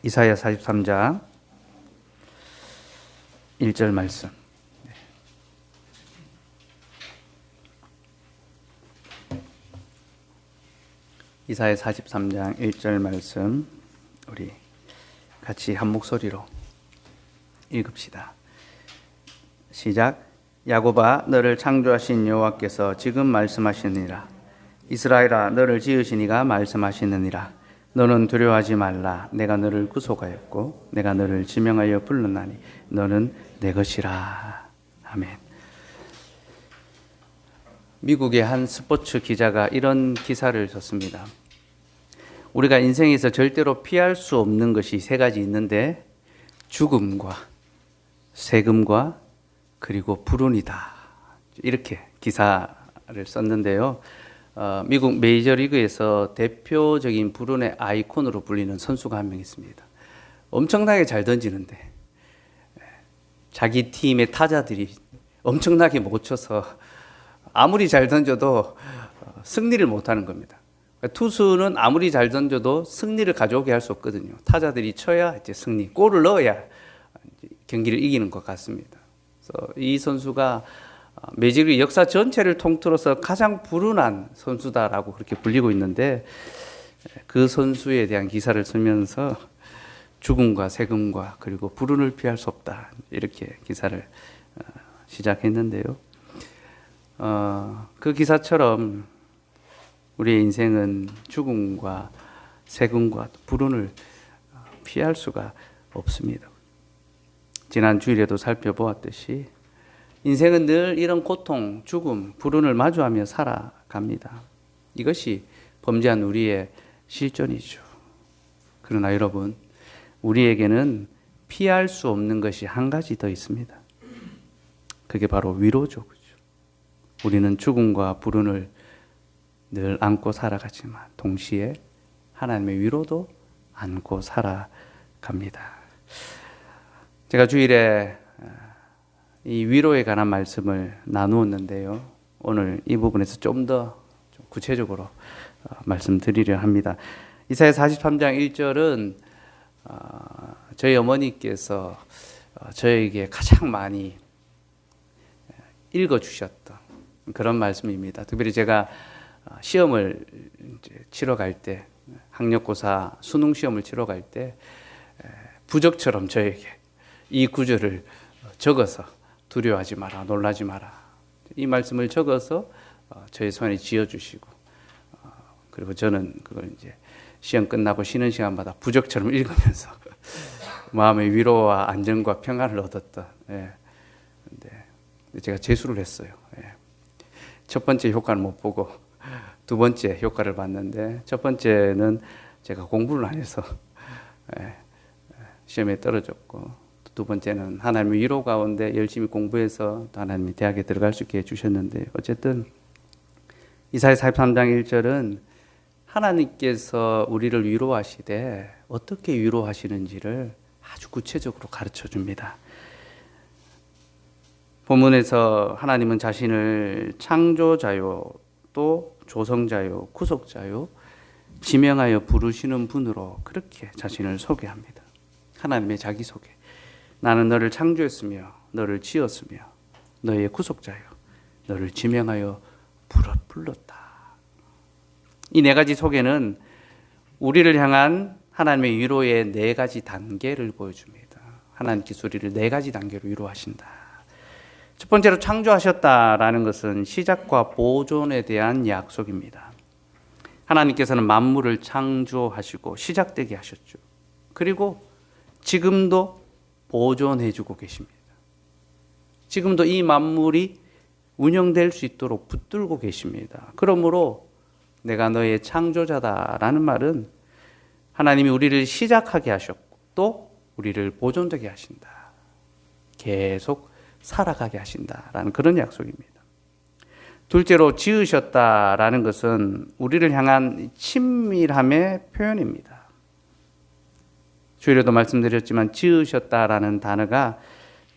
이사야 43장 1절 말씀. 이사야 43장 1절 말씀 우리 같이 한 목소리로 읽읍시다. 시작. 야곱아, 너를 창조하신 여호와께서 지금 말씀하시느니라. 이스라엘아, 너를 지으신 이가 말씀하시느니라. 너는 두려워하지 말라. 내가 너를 구속하였고 내가 너를 지명하여 불렀나니 너는 내 것이라. 아멘. 미국의 한 스포츠 기자가 이런 기사를 썼습니다. 우리가 인생에서 절대로 피할 수 없는 것이 세 가지 있는데 죽음과 세금과 그리고 불운이다. 이렇게 기사를 썼는데요. 미국 메이저리그에서 대표적인 불운의 아이콘으로 불리는 선수가 한 명 있습니다. 엄청나게 잘 던지는데 자기 팀의 타자들이 엄청나게 못 쳐서 아무리 잘 던져도 승리를 못하는 겁니다. 투수는 아무리 잘 던져도 승리를 가져오게 할 수 없거든요. 타자들이 쳐야 이제 승리, 골을 넣어야 경기를 이기는 것 같습니다. 그래서 이 선수가 메이저리그 역사 전체를 통틀어서 가장 불운한 선수다라고 그렇게 불리고 있는데, 그 선수에 대한 기사를 쓰면서 죽음과 세금과 그리고 불운을 피할 수 없다, 이렇게 기사를 시작했는데요. 그 기사처럼 우리의 인생은 죽음과 세금과 불운을 피할 수가 없습니다. 지난 주일에도 살펴보았듯이 인생은 늘 이런 고통, 죽음, 불운을 마주하며 살아갑니다. 이것이 범죄한 우리의 실존이죠. 그러나 여러분, 우리에게는 피할 수 없는 것이 한 가지 더 있습니다. 그게 바로 위로죠. 우리는 죽음과 불운을 늘 안고 살아가지만 동시에 하나님의 위로도 안고 살아갑니다. 제가 주일에 이 위로에 관한 말씀을 나누었는데요. 오늘 이 부분에서 좀 더 구체적으로 말씀드리려 합니다. 이사야 43장 1절은 저희 어머니께서 저에게 가장 많이 읽어주셨던 그런 말씀입니다. 특별히 제가 시험을 치러 갈 때, 학력고사 수능 시험을 치러 갈 때 부적처럼 저에게 이 구절을 적어서 두려워하지 마라, 놀라지 마라, 이 말씀을 적어서 저의 손에 쥐어주시고, 그리고 저는 그걸 이제 시험 끝나고 쉬는 시간마다 부적처럼 읽으면서 마음의 위로와 안정과 평안을 얻었던. 근데 제가 재수를 했어요. 첫 번째 효과는 못 보고 두 번째 효과를 봤는데, 첫 번째는 제가 공부를 안 해서 시험에 떨어졌고, 두 번째는 하나님의 위로 가운데 열심히 공부해서 하나님이 대학에 들어갈 수 있게 해주셨는데, 어쨌든 이사야 43장 1절은 하나님께서 우리를 위로하시되 어떻게 위로하시는지를 아주 구체적으로 가르쳐 줍니다. 본문에서 하나님은 자신을 창조자요, 또 조성자요, 구속자요, 지명하여 부르시는 분으로 그렇게 자신을 소개합니다. 하나님의 자기소개. 나는 너를 창조했으며 너를 지었으며 너의 구속자요, 너를 지명하여 불렀다. 이 네 가지 소개는 우리를 향한 하나님의 위로의 네 가지 단계를 보여줍니다. 하나님께서 우리를 네 가지 단계로 위로하신다. 첫 번째로 창조하셨다라는 것은 시작과 보존에 대한 약속입니다. 하나님께서는 만물을 창조하시고 시작되게 하셨죠. 그리고 지금도 보존해주고 계십니다. 지금도 이 만물이 운영될 수 있도록 붙들고 계십니다. 그러므로 내가 너의 창조자다라는 말은 하나님이 우리를 시작하게 하셨고 또 우리를 보존되게 하신다. 계속 살아가게 하신다라는 그런 약속입니다. 둘째로 지으셨다라는 것은 우리를 향한 친밀함의 표현입니다. 주일에도 말씀드렸지만 지으셨다라는 단어가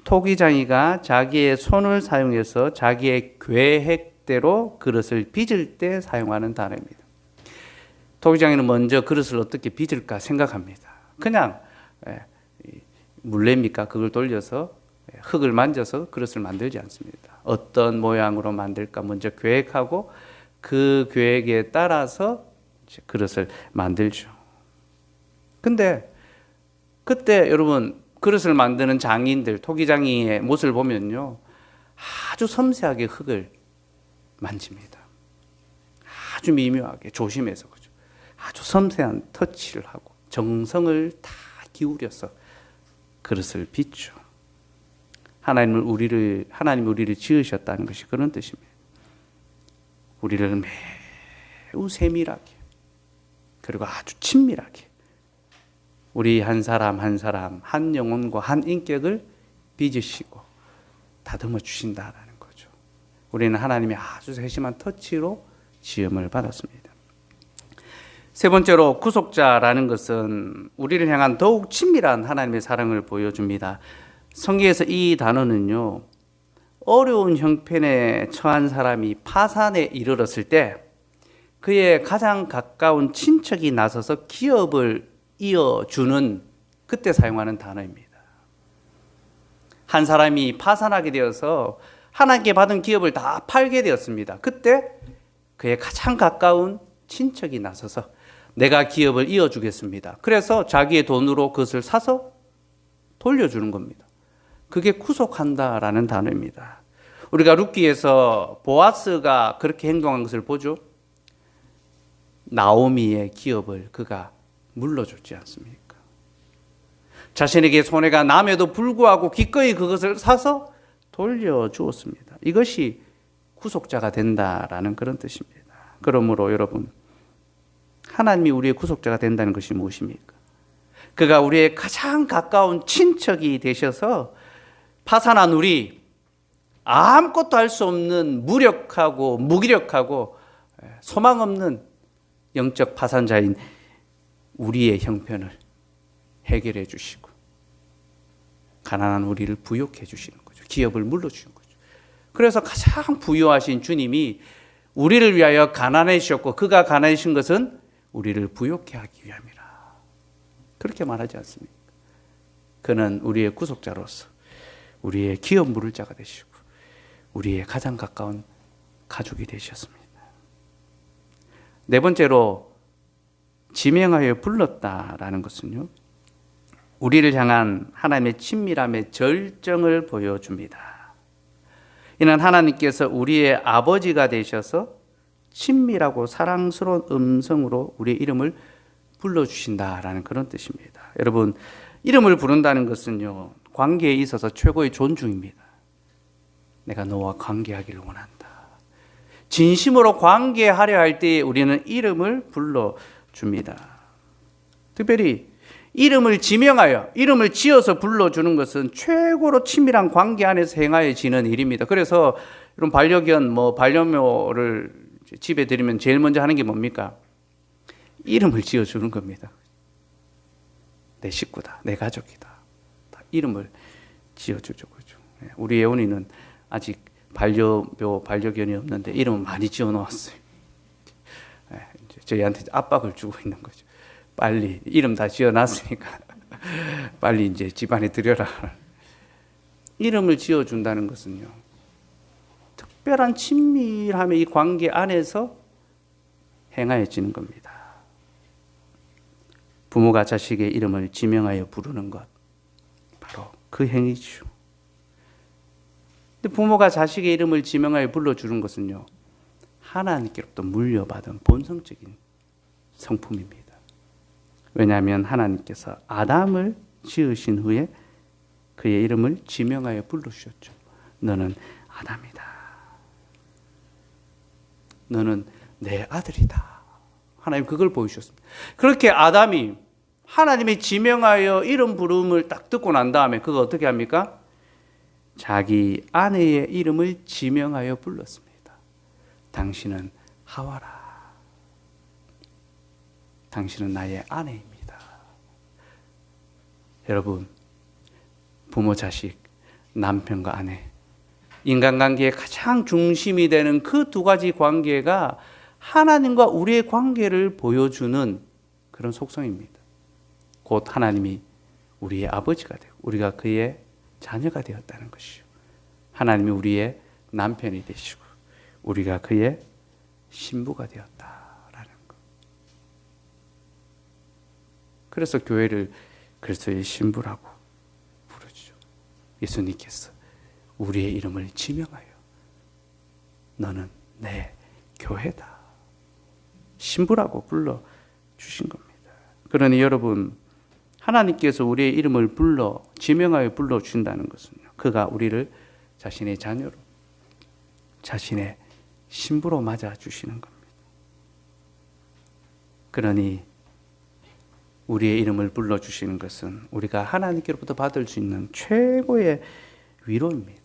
토기장이가 자기의 손을 사용해서 자기의 계획대로 그릇을 빚을 때 사용하는 단어입니다. 토기장이는 먼저 그릇을 어떻게 빚을까 생각합니다. 그냥 물레입니까? 그걸 돌려서 흙을 만져서 그릇을 만들지 않습니다. 어떤 모양으로 만들까 먼저 계획하고 그 계획에 따라서 그릇을 만들죠. 근데 그때 여러분 그릇을 만드는 장인들, 토기장이의 모습을 보면요, 아주 섬세하게 흙을 만집니다. 아주 미묘하게 조심해서, 그죠? 아주 섬세한 터치를 하고 정성을 다 기울여서 그릇을 빚죠. 하나님이 우리를 지으셨다는 것이 그런 뜻입니다. 우리를 매우 세밀하게, 그리고 아주 친밀하게, 우리 한 사람 한 사람, 한 영혼과 한 인격을 빚으시고 다듬어 주신다라는 거죠. 우리는 하나님의 아주 세심한 터치로 지음을 받았습니다. 세 번째로 구속자라는 것은 우리를 향한 더욱 친밀한 하나님의 사랑을 보여줍니다. 성경에서 이 단어는요, 어려운 형편에 처한 사람이 파산에 이르렀을 때 그의 가장 가까운 친척이 나서서 기업을 이어주는, 그때 사용하는 단어입니다. 한 사람이 파산하게 되어서 하나님께 받은 기업을 다 팔게 되었습니다. 그때 그의 가장 가까운 친척이 나서서 내가 기업을 이어주겠습니다. 그래서 자기의 돈으로 그것을 사서 돌려주는 겁니다. 그게 구속한다라는 단어입니다. 우리가 룻기에서 보아스가 그렇게 행동한 것을 보죠. 나오미의 기업을 그가 물러줬지 않습니까? 자신에게 손해가 남에도 불구하고 기꺼이 그것을 사서 돌려주었습니다. 이것이 구속자가 된다라는 그런 뜻입니다. 그러므로 여러분, 하나님이 우리의 구속자가 된다는 것이 무엇입니까? 그가 우리의 가장 가까운 친척이 되셔서 파산한 우리, 아무것도 할 수 없는 무력하고 무기력하고 소망 없는 영적 파산자인 우리의 형편을 해결해 주시고 가난한 우리를 부욕해 주시는 거죠. 기업을 물러주시는 거죠. 그래서 가장 부유하신 주님이 우리를 위하여 가난해지셨고 그가 가난해진 것은 우리를 부욕해 하기 위함이라. 그렇게 말하지 않습니까? 그는 우리의 구속자로서 우리의 기업 물을 자가 되시고 우리의 가장 가까운 가족이 되셨습니다. 네 번째로 지명하여 불렀다라는 것은요, 우리를 향한 하나님의 친밀함의 절정을 보여줍니다. 이는 하나님께서 우리의 아버지가 되셔서 친밀하고 사랑스러운 음성으로 우리의 이름을 불러주신다라는 그런 뜻입니다. 여러분, 이름을 부른다는 것은요, 관계에 있어서 최고의 존중입니다. 내가 너와 관계하기를 원한다. 진심으로 관계하려 할 때에 우리는 이름을 불러줍니다. 특별히 이름을 지명하여, 이름을 지어서 불러주는 것은 최고로 친밀한 관계 안에서 행하여지는 일입니다. 그래서 이런 반려견, 반려묘를 집에 들이면 제일 먼저 하는 게 뭡니까? 이름을 지어주는 겁니다. 내 식구다, 내 가족이다. 이름을 지어주죠. 우리 예원이는 아직 반려묘, 반려견이 없는데 이름은 많이 지어놓았어요. 저희한테 압박을 주고 있는 거죠. 빨리 이름 다 지어놨으니까 빨리 이제 집안에 들여라. 이름을 지어준다는 것은요, 특별한 친밀함의 이 관계 안에서 행하여지는 겁니다. 부모가 자식의 이름을 지명하여 부르는 것, 바로 그 행위죠. 근데 부모가 자식의 이름을 지명하여 불러주는 것은요, 하나님께로부터 물려받은 본성적인 성품입니다. 왜냐하면 하나님께서 아담을 지으신 후에 그의 이름을 지명하여 불러주셨죠. 너는 아담이다. 너는 내 아들이다. 하나님 그걸 보여주셨습니다. 그렇게 아담이 하나님이 지명하여 이름 부름을 딱 듣고 난 다음에 그거 어떻게 합니까? 자기 아내의 이름을 지명하여 불렀습니다. 당신은 하와라. 당신은 나의 아내입니다. 여러분, 부모, 자식, 남편과 아내, 인간관계의 가장 중심이 되는 그 두 가지 관계가 하나님과 우리의 관계를 보여주는 그런 속성입니다. 곧 하나님이 우리의 아버지가 되고 우리가 그의 자녀가 되었다는 것이요. 하나님이 우리의 남편이 되시고 우리가 그의 신부가 되었다라는 것. 그래서 교회를 그리스도의 신부라고 부르죠. 예수님께서 우리의 이름을 지명하여 너는 내 교회다. 신부라고 불러주신 겁니다. 그러니 여러분, 하나님께서 우리의 이름을 지명하여 불러주신다는 것은요, 그가 우리를 자신의 자녀로, 자신의 신부로 맞아주시는 겁니다. 그러니 우리의 이름을 불러주시는 것은 우리가 하나님께로부터 받을 수 있는 최고의 위로입니다.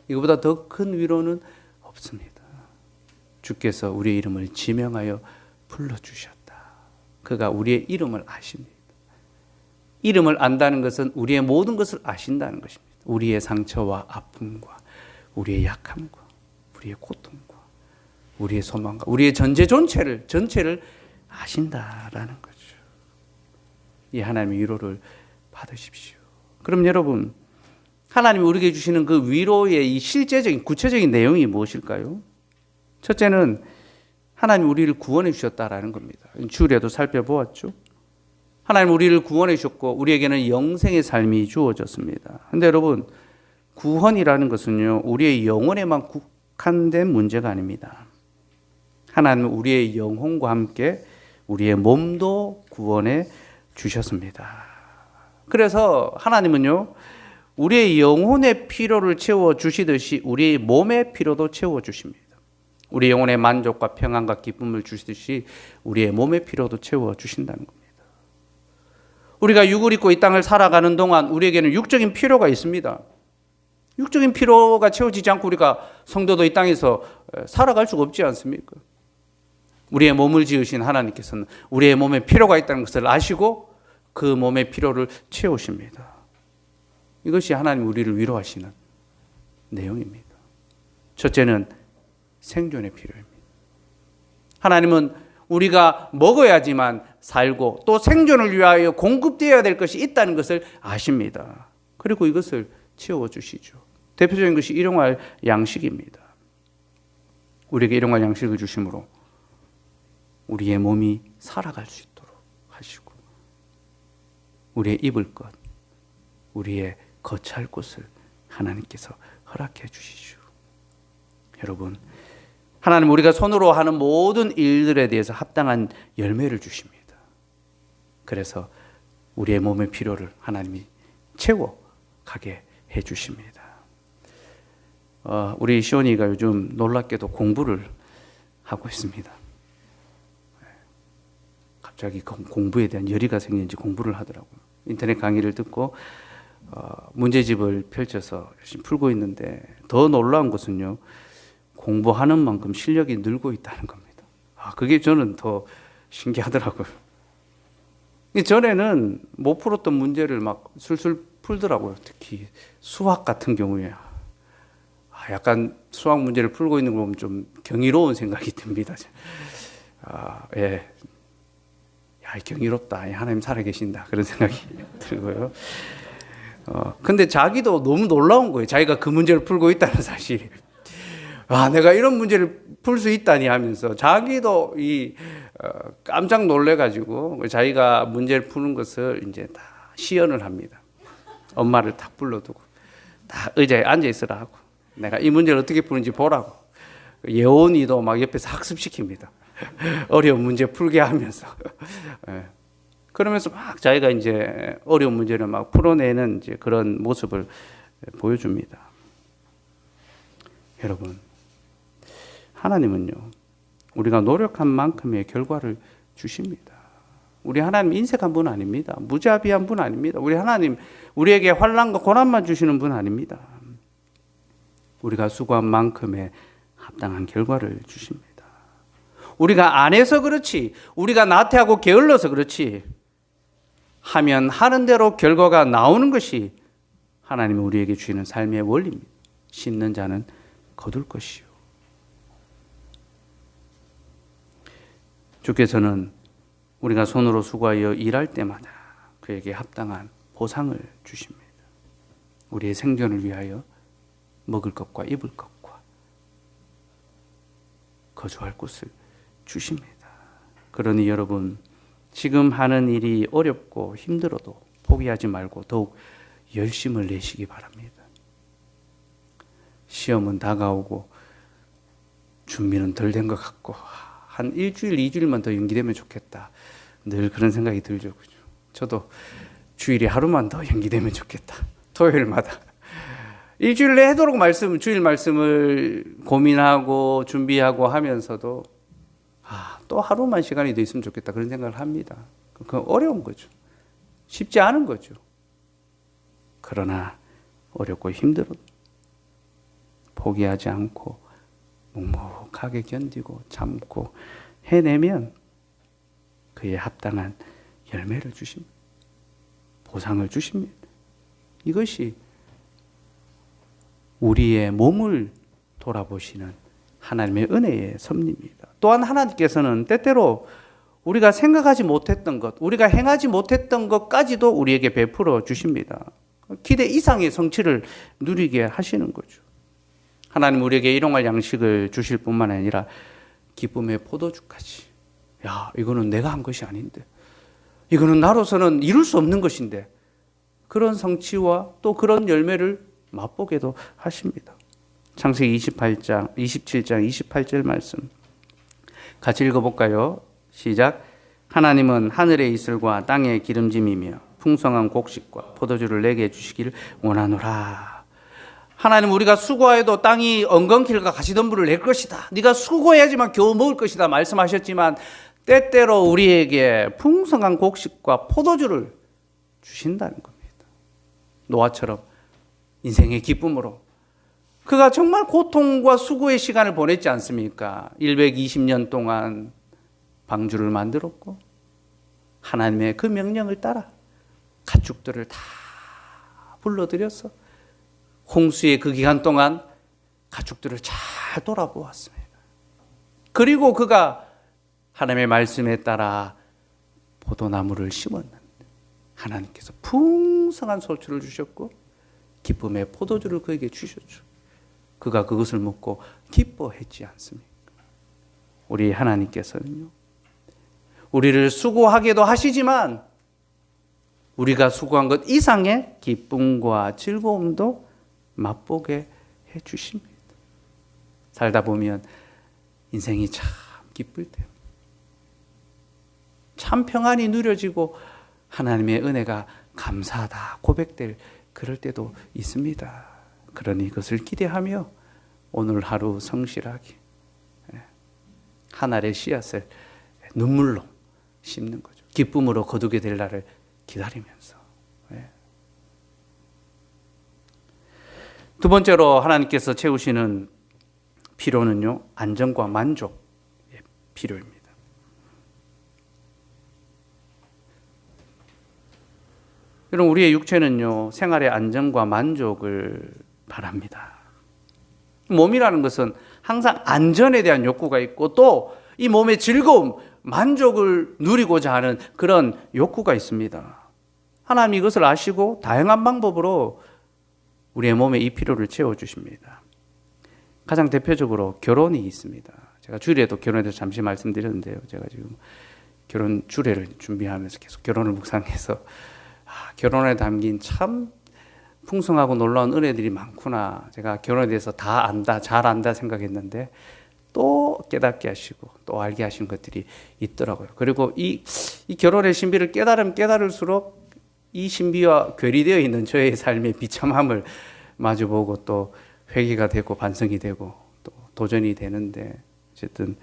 이거보다 더 큰 위로는 없습니다. 주께서 우리의 이름을 지명하여 불러주셨다. 그가 우리의 이름을 아십니다. 이름을 안다는 것은 우리의 모든 것을 아신다는 것입니다. 우리의 상처와 아픔과 우리의 약함과 우리의 고통과 우리의 소망과 우리의 전체를 아신다라는 거죠. 이 하나님의 위로를 받으십시오. 그럼 여러분, 하나님이 우리에게 주시는 그 위로의 이 실제적인 구체적인 내용이 무엇일까요? 첫째는 하나님 우리를 구원해 주셨다라는 겁니다. 주일에도 살펴보았죠. 하나님 우리를 구원해 주셨고 우리에게는 영생의 삶이 주어졌습니다. 그런데 여러분, 구원이라는 것은요, 우리의 영혼에만 국한된 문제가 아닙니다. 하나님은 우리의 영혼과 함께 우리의 몸도 구원해 주셨습니다. 그래서 하나님은요, 우리의 영혼의 필요를 채워주시듯이 우리의 몸의 필요도 채워주십니다. 우리 영혼의 만족과 평안과 기쁨을 주시듯이 우리의 몸의 필요도 채워주신다는 겁니다. 우리가 육을 입고 이 땅을 살아가는 동안 우리에게는 육적인 필요가 있습니다. 육적인 필요가 채워지지 않고 우리가 성도도 이 땅에서 살아갈 수가 없지 않습니까? 우리의 몸을 지으신 하나님께서는 우리의 몸에 필요가 있다는 것을 아시고 그 몸의 필요를 채우십니다. 이것이 하나님 우리를 위로하시는 내용입니다. 첫째는 생존의 필요입니다. 하나님은 우리가 먹어야지만 살고 또 생존을 위하여 공급되어야 될 것이 있다는 것을 아십니다. 그리고 이것을 채워주시죠. 대표적인 것이 일용할 양식입니다. 우리에게 일용할 양식을 주심으로 우리의 몸이 살아갈 수 있도록 하시고 우리의 입을 것, 우리의 거처할 곳을 하나님께서 허락해 주시죠. 여러분, 하나님 우리가 손으로 하는 모든 일들에 대해서 합당한 열매를 주십니다. 그래서 우리의 몸의 필요를 하나님이 채워가게 해 주십니다. 우리 시온이가 요즘 놀랍게도 공부를 하고 있습니다. 갑자기 공부에 대한 열의가 생긴지 공부를 하더라고요. 인터넷 강의를 듣고 문제집을 펼쳐서 열심히 풀고 있는데 더 놀라운 것은요, 공부하는 만큼 실력이 늘고 있다는 겁니다. 그게 저는 더 신기하더라고요. 전에는 못 풀었던 문제를 막 술술 풀더라고요. 특히 수학 같은 경우에 약간 수학 문제를 풀고 있는 거 보면 좀 경이로운 생각이 듭니다. 예, 경이롭다. 하나님 살아계신다. 그런 생각이 들고요. 근데 자기도 너무 놀라운 거예요. 자기가 그 문제를 풀고 있다는 사실이. 내가 이런 문제를 풀 수 있다니 하면서 자기도 깜짝 놀래가지고 자기가 문제를 푸는 것을 이제 다 시연을 합니다. 엄마를 딱 불러두고 다 의자에 앉아 있으라 하고 내가 이 문제를 어떻게 푸는지 보라고. 예원이도 막 옆에서 학습시킵니다. 어려운 문제 풀게 하면서. 그러면서 막 자기가 이제 어려운 문제를 막 풀어내는 이제 그런 모습을 보여줍니다. 여러분, 하나님은요, 우리가 노력한 만큼의 결과를 주십니다. 우리 하나님 인색한 분 아닙니다. 무자비한 분 아닙니다. 우리 하나님 우리에게 환난과 고난만 주시는 분 아닙니다. 우리가 수고한 만큼의 합당한 결과를 주십니다. 우리가 안 해서 그렇지, 우리가 나태하고 게을러서 그렇지, 하면 하는 대로 결과가 나오는 것이 하나님이 우리에게 주시는 삶의 원리입니다. 심는 자는 거둘 것이요. 주께서는 우리가 손으로 수고하여 일할 때마다 그에게 합당한 보상을 주십니다. 우리의 생존을 위하여 먹을 것과 입을 것과 거주할 곳을 주십니다. 그러니 여러분, 지금 하는 일이 어렵고 힘들어도 포기하지 말고 더욱 열심을 내시기 바랍니다. 시험은 다가오고 준비는 덜 된 것 같고 한 일주일, 2주일만 더 연기되면 좋겠다. 늘 그런 생각이 들죠. 저도 주일이 하루만 더 연기되면 좋겠다. 토요일마다. 일주일 내에 하도록 주일 말씀을 고민하고 준비하고 하면서도 또 하루만 시간이 더 있으면 좋겠다. 그런 생각을 합니다. 그건 어려운 거죠. 쉽지 않은 거죠. 그러나 어렵고 힘들어도 포기하지 않고 묵묵하게 견디고 참고 해내면 그에 합당한 열매를 주십니다. 보상을 주십니다. 이것이 우리의 몸을 돌아보시는 하나님의 은혜의 섭리입니다. 또한 하나님께서는 때때로 우리가 생각하지 못했던 것, 우리가 행하지 못했던 것까지도 우리에게 베풀어 주십니다. 기대 이상의 성취를 누리게 하시는 거죠. 하나님 우리에게 일용할 양식을 주실 뿐만 아니라 기쁨의 포도주까지. 야, 이거는 내가 한 것이 아닌데, 이거는 나로서는 이룰 수 없는 것인데, 그런 성취와 또 그런 열매를 맛보게도 하십니다. 창세기 27장 28절 말씀 같이 읽어볼까요? 시작. 하나님은 하늘의 이슬과 땅의 기름짐이며 풍성한 곡식과 포도주를 내게 주시기를 원하노라. 하나님, 우리가 수고해도 땅이 엉겅길과 가시덤불을 낼 것이다. 네가 수고해야지만 겨우 먹을 것이다 말씀하셨지만 때때로 우리에게 풍성한 곡식과 포도주를 주신다는 겁니다. 노아처럼 인생의 기쁨으로 그가 정말 고통과 수고의 시간을 보냈지 않습니까? 120년 동안 방주를 만들었고 하나님의 그 명령을 따라 가축들을 다 불러들여서 홍수의 그 기간 동안 가축들을 잘 돌아보았습니다. 그리고 그가 하나님의 말씀에 따라 포도나무를 심었는데 하나님께서 풍성한 소출을 주셨고 기쁨의 포도주를 그에게 주셨죠. 그가 그것을 먹고 기뻐했지 않습니까? 우리 하나님께서는요, 우리를 수고하게도 하시지만 우리가 수고한 것 이상의 기쁨과 즐거움도 맛보게 해주십니다. 살다 보면 인생이 참 기쁠 때, 참 평안이 누려지고 하나님의 은혜가 감사하다 고백될 그럴 때도 있습니다. 그러니 이것을 기대하며 오늘 하루 성실하게 한 알의 씨앗을 눈물로 심는 거죠. 기쁨으로 거두게 될 날을 기다리면서. 두 번째로 하나님께서 채우시는 필요는요, 안정과 만족의 필요입니다. 여러분, 우리의 육체는요, 생활의 안정과 만족을 바랍니다. 몸이라는 것은 항상 안전에 대한 욕구가 있고 또 이 몸의 즐거움, 만족을 누리고자 하는 그런 욕구가 있습니다. 하나님이 이것을 아시고 다양한 방법으로 우리의 몸에 이 필요를 채워주십니다. 가장 대표적으로 결혼이 있습니다. 제가 주일에도 결혼에 대해서 잠시 말씀드렸는데요. 제가 지금 결혼 주례를 준비하면서 계속 결혼을 묵상해서 결혼에 담긴 참 풍성하고 놀라운 은혜들이 많구나. 제가 결혼에 대해서 다 안다, 잘 안다 생각했는데 또 깨닫게 하시고 또 알게 하신 것들이 있더라고요. 그리고 이 결혼의 신비를 깨달을수록 이 신비와 괴리되어 있는 저의 삶의 비참함을 마주보고 또 회개가 되고 반성이 되고 또 도전이 되는데, 어쨌든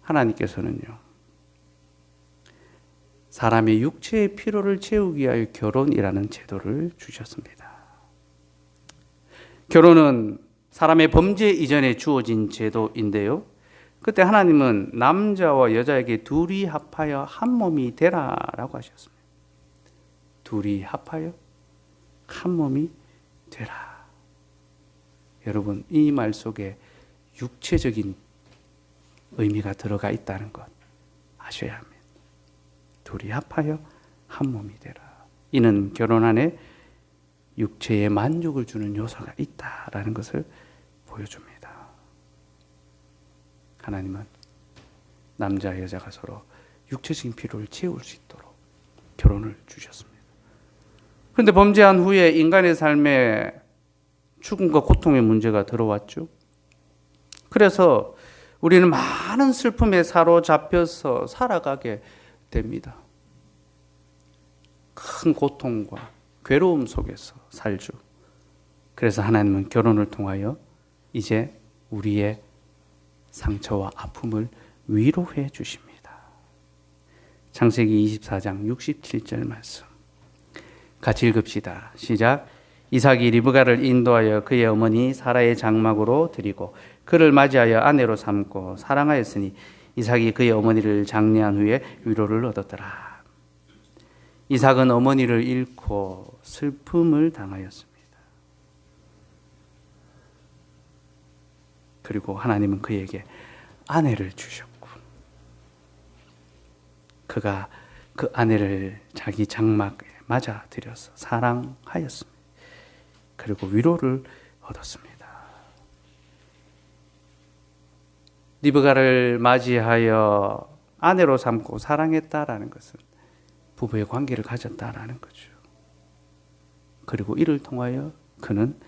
하나님께서는요, 사람의 육체의 필요를 채우기 위하여 결혼이라는 제도를 주셨습니다. 결혼은 사람의 범죄 이전에 주어진 제도인데요, 그때 하나님은 남자와 여자에게 둘이 합하여 한 몸이 되라라고 하셨습니다. 둘이 합하여 한 몸이 되라. 여러분, 이 말 속에 육체적인 의미가 들어가 있다는 것 아셔야 합니다. 둘이 합하여 한 몸이 되라. 이는 결혼 안에 육체에 만족을 주는 요소가 있다라는 것을 보여줍니다. 하나님은 남자 여자가 서로 육체적인 필요를 채울 수 있도록 결혼을 주셨습니다. 그런데 범죄한 후에 인간의 삶에 죽음과 고통의 문제가 들어왔죠. 그래서 우리는 많은 슬픔에 사로잡혀서 살아가게 됩니다. 큰 고통과 괴로움 속에서 살죠. 그래서 하나님은 결혼을 통하여 이제 우리의 상처와 아픔을 위로해 주십니다. 창세기 24장 67절 말씀 같이 읽읍시다. 시작. 이삭이 리브가를 인도하여 그의 어머니 사라의 장막으로 드리고 그를 맞이하여 아내로 삼고 사랑하였으니 이삭이 그의 어머니를 장례한 후에 위로를 얻었더라. 이삭은 어머니를 잃고 슬픔을 당하였습니다. 그리고 하나님은 그에게 아내를 주셨고 그가 그 아내를 자기 장막에 맞아들여서 사랑하였습니다. 그리고 위로를 얻었습니다. 리브가를 맞이하여 아내로 삼고 사랑했다라는 것은 부부의 관계를 가졌다라는 거죠. 그리고 이를 통하여 그는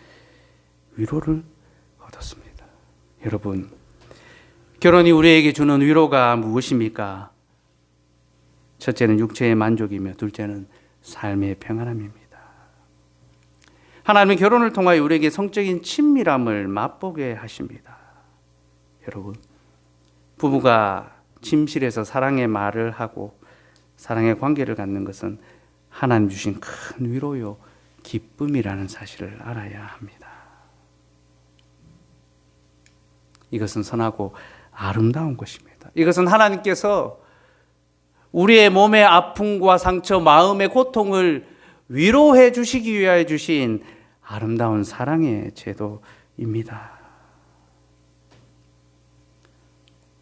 위로를 얻었습니다. 여러분, 결혼이 우리에게 주는 위로가 무엇입니까? 첫째는 육체의 만족이며 둘째는 삶의 평안함입니다. 하나님은 결혼을 통하여 우리에게 성적인 친밀함을 맛보게 하십니다. 여러분, 부부가 침실에서 사랑의 말을 하고 사랑의 관계를 갖는 것은 하나님 주신 큰 위로요 기쁨이라는 사실을 알아야 합니다. 이것은 선하고 아름다운 것입니다. 이것은 하나님께서 우리의 몸의 아픔과 상처, 마음의 고통을 위로해 주시기 위하여 주신 아름다운 사랑의 제도입니다.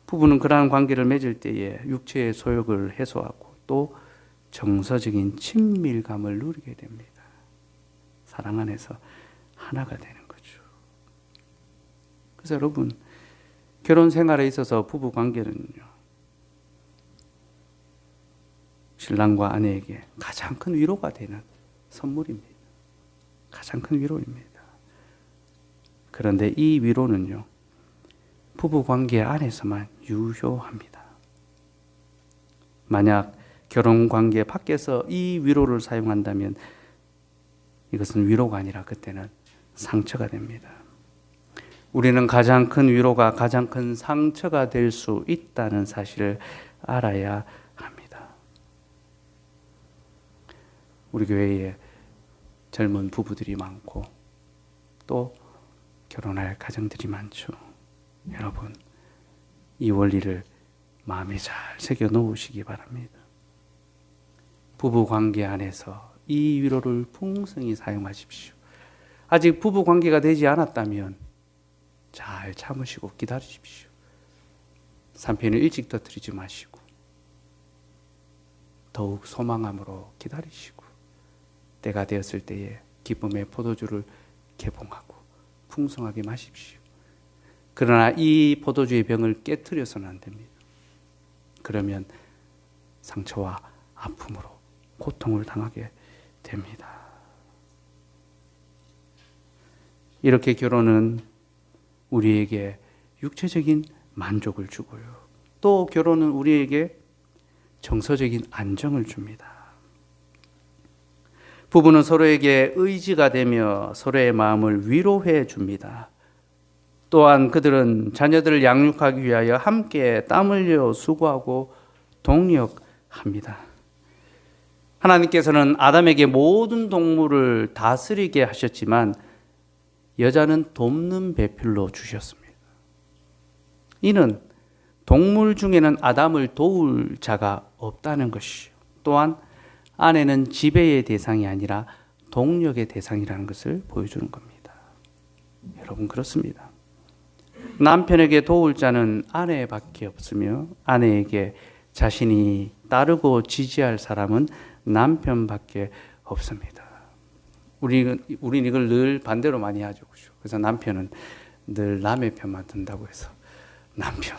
부부는 그러한 관계를 맺을 때에 육체의 소욕을 해소하고 또 정서적인 친밀감을 누리게 됩니다. 사랑 안에서 하나가 되는 거죠. 그래서 여러분, 결혼 생활에 있어서 부부 관계는요, 신랑과 아내에게 가장 큰 위로가 되는 선물입니다. 가장 큰 위로입니다. 그런데 이 위로는요, 부부 관계 안에서만 유효합니다. 만약 결혼 관계 밖에서 이 위로를 사용한다면 이것은 위로가 아니라 그때는 상처가 됩니다. 우리는 가장 큰 위로가 가장 큰 상처가 될 수 있다는 사실을 알아야 합니다. 우리 교회에 젊은 부부들이 많고 또 결혼할 가정들이 많죠. 여러분, 이 원리를 마음에 잘 새겨 놓으시기 바랍니다. 부부 관계 안에서 이 위로를 풍성히 사용하십시오. 아직 부부 관계가 되지 않았다면 잘 참으시고 기다리십시오. 산편을 일찍 터뜨리지 마시고 더욱 소망함으로 기다리시고 때가 되었을 때에 기쁨의 포도주를 개봉하고 풍성하게 마십시오. 그러나 이 포도주의 병을 깨트려서는 안 됩니다. 그러면 상처와 아픔으로 고통을 당하게 됩니다. 이렇게 결혼은 우리에게 육체적인 만족을 주고요. 또 결혼은 우리에게 정서적인 안정을 줍니다. 부부는 서로에게 의지가 되며 서로의 마음을 위로해 줍니다. 또한 그들은 자녀들을 양육하기 위하여 함께 땀 흘려 수고하고 동력합니다. 하나님께서는 아담에게 모든 동물을 다스리게 하셨지만 여자는 돕는 배필로 주셨습니다. 이는 동물 중에는 아담을 도울 자가 없다는 것이요. 또한 아내는 지배의 대상이 아니라 동력의 대상이라는 것을 보여주는 겁니다. 여러분, 그렇습니다. 남편에게 도울 자는 아내밖에 없으며 아내에게 자신이 따르고 지지할 사람은 남편밖에 없습니다. 우리는 이걸 늘 반대로 많이 하죠. 그렇죠? 그래서 남편은 늘 남의 편만 든다고 해서 남편.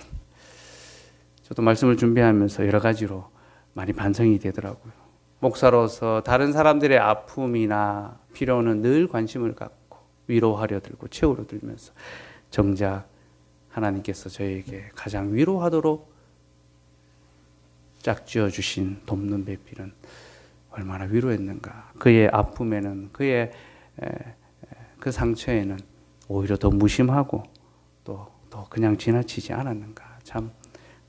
저도 말씀을 준비하면서 여러 가지로 많이 반성이 되더라고요. 목사로서 다른 사람들의 아픔이나 필요는 늘 관심을 갖고 위로하려 들고 채우려 들면서 정작 하나님께서 저에게 가장 위로하도록 짝지어 주신 돕는 배필은 얼마나 위로했는가. 그의 아픔에는 그의 그 상처에는 오히려 더 무심하고 또 그냥 지나치지 않았는가. 참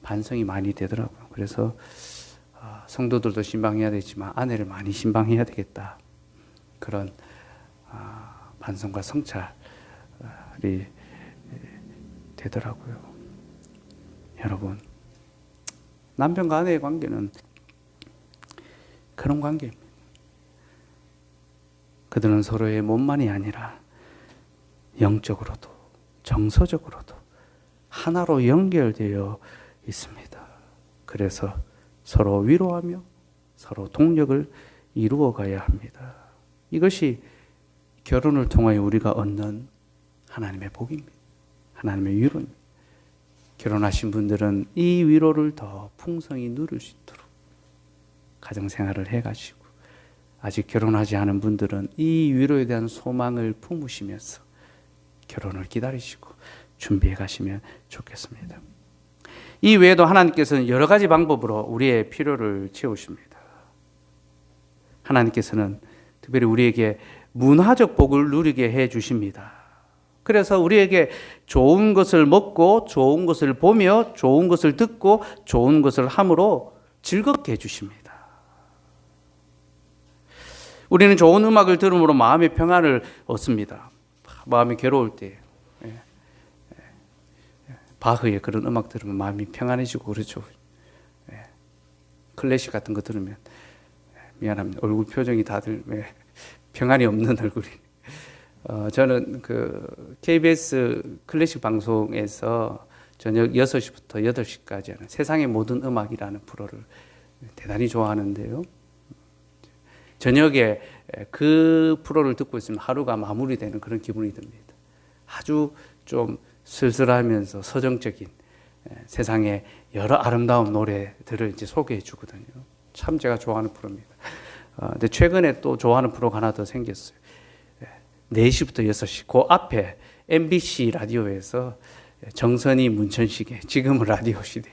반성이 많이 되더라고요. 그래서 성도들도 신방해야 되지만 아내를 많이 신방해야 되겠다. 그런 반성과 성찰이 되더라고요. 여러분, 남편과 아내의 관계는 그런 관계입니다. 그들은 서로의 몸만이 아니라 영적으로도 정서적으로도 하나로 연결되어 있습니다. 그래서 서로 위로하며 서로 동력을 이루어 가야 합니다. 이것이 결혼을 통하여 우리가 얻는 하나님의 복입니다. 하나님의 위로입니다. 결혼하신 분들은 이 위로를 더 풍성히 누릴 수 있도록 가정생활을 해가시고, 아직 결혼하지 않은 분들은 이 위로에 대한 소망을 품으시면서 결혼을 기다리시고 준비해 가시면 좋겠습니다. 이 외에도 하나님께서는 여러 가지 방법으로 우리의 필요를 채우십니다. 하나님께서는 특별히 우리에게 문화적 복을 누리게 해 주십니다. 그래서 우리에게 좋은 것을 먹고 좋은 것을 보며 좋은 것을 듣고 좋은 것을 함으로 즐겁게 해주십니다. 우리는 좋은 음악을 들음으로 마음의 평안을 얻습니다. 마음이 괴로울 때 바흐의 그런 음악 들으면 마음이 평안해지고 그렇죠. 클래식 같은 거 들으면 미안합니다. 얼굴 표정이 다들 평안이 없는 얼굴이. 저는 그 KBS 클래식 방송에서 저녁 6시부터 8시까지 하는 세상의 모든 음악이라는 프로를 대단히 좋아하는데요. 저녁에 그 프로를 듣고 있으면 하루가 마무리되는 그런 기분이 듭니다. 아주 좀 쓸쓸하면서 서정적인 세상의 여러 아름다운 노래들을 이제 소개해 주거든요. 참 제가 좋아하는 프로입니다. 근데 최근에 또 좋아하는 프로가 하나 더 생겼어요. 4시부터 6시, 그 앞에 MBC 라디오에서 정선이 문천식의 지금은 라디오 시대.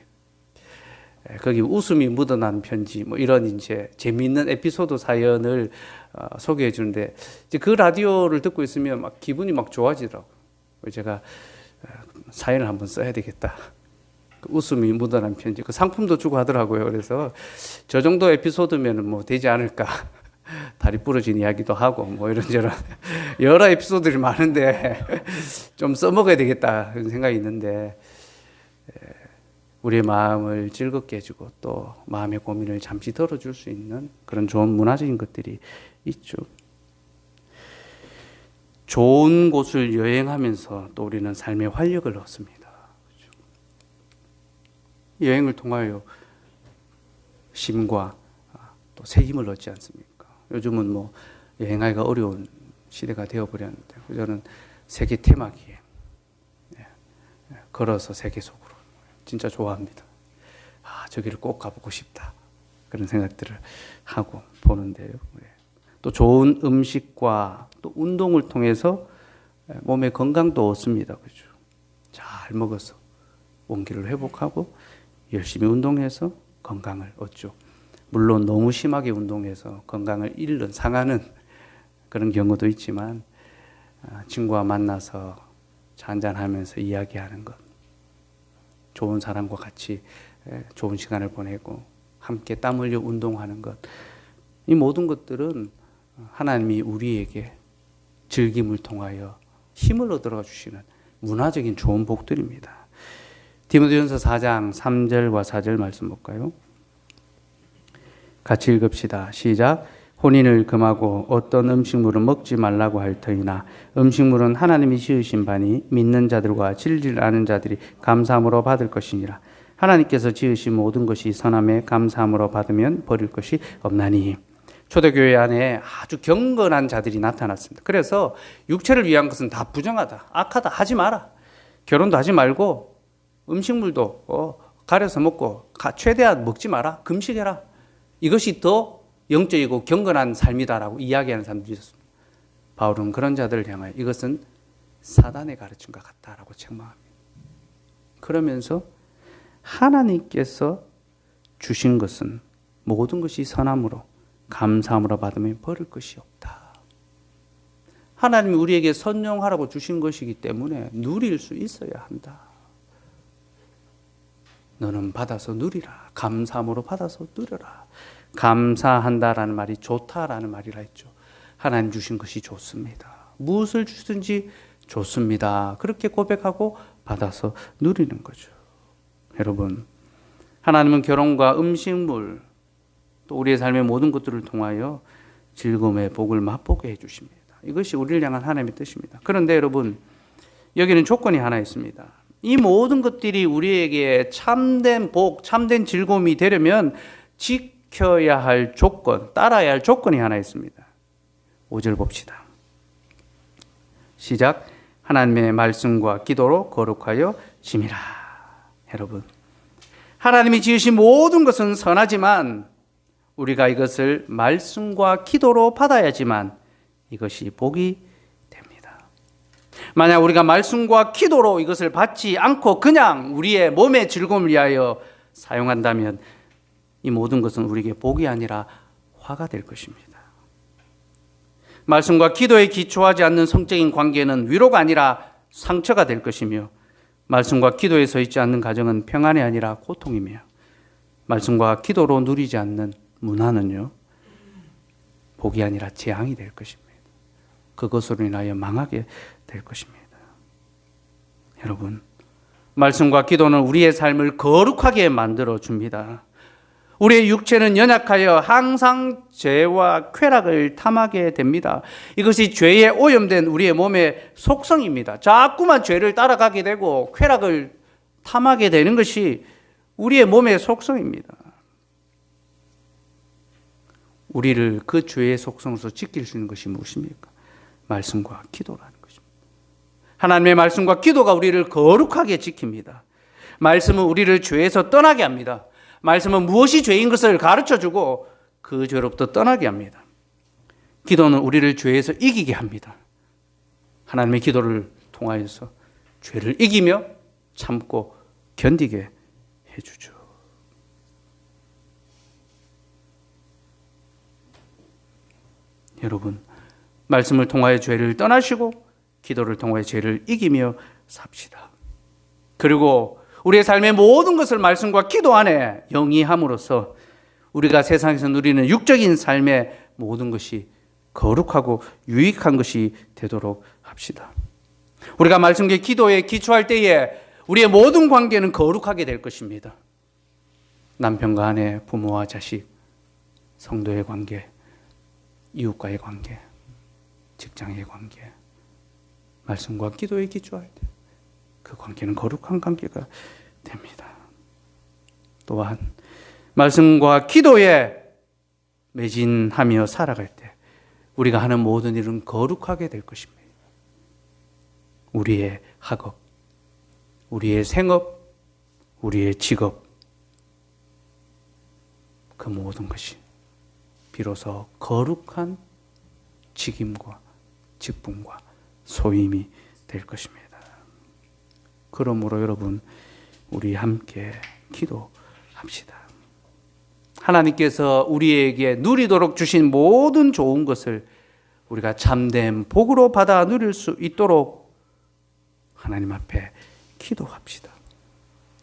거기 웃음이 묻어난 편지, 뭐 이런 이제 재미있는 에피소드 사연을 소개해 주는데, 이제 그 라디오를 듣고 있으면 막 기분이 막 좋아지더라고요. 제가 사연을 한번 써야 되겠다. 그 웃음이 묻어난 편지, 그 상품도 주고 하더라고요. 그래서 저 정도 에피소드면은 뭐 되지 않을까. 다리 부러진 이야기도 하고 뭐 이런저런 여러 에피소드들이 많은데 좀 써먹어야 되겠다 그런 생각이 있는데, 우리의 마음을 즐겁게 해주고 또 마음의 고민을 잠시 덜어줄 수 있는 그런 좋은 문화적인 것들이 있죠. 좋은 곳을 여행하면서 또 우리는 삶의 활력을 얻습니다. 여행을 통하여 쉼과 또 새 힘을 얻지 않습니까? 요즘은 뭐 여행하기가 어려운 시대가 되어버렸는데, 저는 세계 테마기에 걸어서 세계 속으로 진짜 좋아합니다. 저기를 꼭 가보고 싶다 그런 생각들을 하고 보는데요. 또 좋은 음식과 또 운동을 통해서 몸의 건강도 얻습니다. 그렇죠? 잘 먹어서 원기를 회복하고 열심히 운동해서 건강을 얻죠. 물론 너무 심하게 운동해서 건강을 잃는, 상하는 그런 경우도 있지만, 친구와 만나서 차 한잔하면서 이야기하는 것, 좋은 사람과 같이 좋은 시간을 보내고 함께 땀 흘려 운동하는 것, 이 모든 것들은 하나님이 우리에게 즐김을 통하여 힘을 얻어 주시는 문화적인 좋은 복들입니다. 디모데전서 4장 3절과 4절 말씀 볼까요? 같이 읽읍시다. 시작. 혼인을 금하고 어떤 음식물은 먹지 말라고 할 터이나 음식물은 하나님이 지으신 바니 믿는 자들과 진리를 아는 자들이 감사함으로 받을 것이니라. 하나님께서 지으신 모든 것이 선함에 감사함으로 받으면 버릴 것이 없나니. 초대교회 안에 아주 경건한 자들이 나타났습니다. 그래서 육체를 위한 것은 다 부정하다, 악하다, 하지 마라. 결혼도 하지 말고 음식물도 가려서 먹고 최대한 먹지 마라. 금식해라. 이것이 더 영적이고 경건한 삶이다라고 이야기하는 사람들이 있었습니다. 바울은 그런 자들을 향하여 이것은 사단의 가르침과 같다라고 책망합니다. 그러면서 하나님께서 주신 것은 모든 것이 선함으로 감사함으로 받으면 버릴 것이 없다. 하나님이 우리에게 선용하라고 주신 것이기 때문에 누릴 수 있어야 한다. 너는 받아서 누리라. 감사함으로 받아서 누려라. 감사한다라는 말이 좋다라는 말이라 했죠. 하나님 주신 것이 좋습니다. 무엇을 주든지 좋습니다. 그렇게 고백하고 받아서 누리는 거죠. 여러분, 하나님은 결혼과 음식물 또 우리의 삶의 모든 것들을 통하여 즐거움의 복을 맛보게 해주십니다. 이것이 우리를 향한 하나님의 뜻입니다. 그런데 여러분, 여기는 조건이 하나 있습니다. 이 모든 것들이 우리에게 참된 복, 참된 즐거움이 되려면 지켜야 할 조건, 따라야 할 조건이 하나 있습니다. 5절 봅시다. 시작. 하나님의 말씀과 기도로 거룩하여 심이라. 여러분, 하나님이 지으신 모든 것은 선하지만 우리가 이것을 말씀과 기도로 받아야지만 이것이 복이 됩니다. 만약 우리가 말씀과 기도로 이것을 받지 않고 그냥 우리의 몸의 즐거움을 위하여 사용한다면 이 모든 것은 우리에게 복이 아니라 화가 될 것입니다. 말씀과 기도에 기초하지 않는 성적인 관계는 위로가 아니라 상처가 될 것이며, 말씀과 기도에 서 있지 않는 가정은 평안이 아니라 고통이며, 말씀과 기도로 누리지 않는 문화는요, 복이 아니라 재앙이 될 것입니다. 그것으로 인하여 망하게 될 것입니다. 여러분, 말씀과 기도는 우리의 삶을 거룩하게 만들어 줍니다. 우리의 육체는 연약하여 항상 죄와 쾌락을 탐하게 됩니다. 이것이 죄에 오염된 우리의 몸의 속성입니다. 자꾸만 죄를 따라가게 되고 쾌락을 탐하게 되는 것이 우리의 몸의 속성입니다. 우리를 그 죄의 속성에서 지킬 수 있는 것이 무엇입니까? 말씀과 기도라는 것입니다. 하나님의 말씀과 기도가 우리를 거룩하게 지킵니다. 말씀은 우리를 죄에서 떠나게 합니다. 말씀은 무엇이 죄인 것을 가르쳐주고 그 죄로부터 떠나게 합니다. 기도는 우리를 죄에서 이기게 합니다. 하나님의 기도를 통하여서 죄를 이기며 참고 견디게 해주죠. 여러분, 말씀을 통하여 죄를 떠나시고 기도를 통하여 죄를 이기며 삽시다. 그리고 우리의 삶의 모든 것을 말씀과 기도 안에 영위함으로써 우리가 세상에서 누리는 육적인 삶의 모든 것이 거룩하고 유익한 것이 되도록 합시다. 우리가 말씀과 기도에 기초할 때에 우리의 모든 관계는 거룩하게 될 것입니다. 남편과 아내, 부모와 자식, 성도의 관계, 이웃과의 관계, 직장의 관계, 말씀과 기도에 기초할 때 그 관계는 거룩한 관계가 됩니다. 또한 말씀과 기도에 매진하며 살아갈 때 우리가 하는 모든 일은 거룩하게 될 것입니다. 우리의 학업, 우리의 생업, 우리의 직업, 그 모든 것이 비로소 거룩한 직임과 직분과 소임이 될 것입니다. 그러므로 여러분, 우리 함께 기도합시다. 하나님께서 우리에게 누리도록 주신 모든 좋은 것을 우리가 참된 복으로 받아 누릴 수 있도록 하나님 앞에 기도합시다.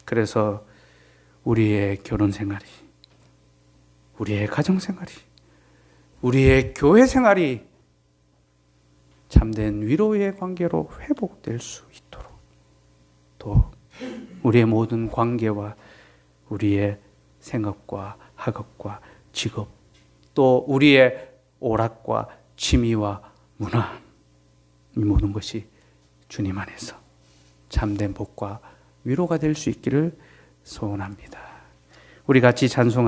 그래서 우리의 결혼 생활이, 우리의 가정 생활이, 우리의 교회 생활이 참된 위로의 관계로 회복될 수 있도록, 또 우리의 모든 관계와 우리의 생업과 학업과 직업, 또 우리의 오락과 취미와 문화, 이 모든 것이 주님 안에서 참된 복과 위로가 될 수 있기를 소원합니다. 우리 같이 찬송합니다.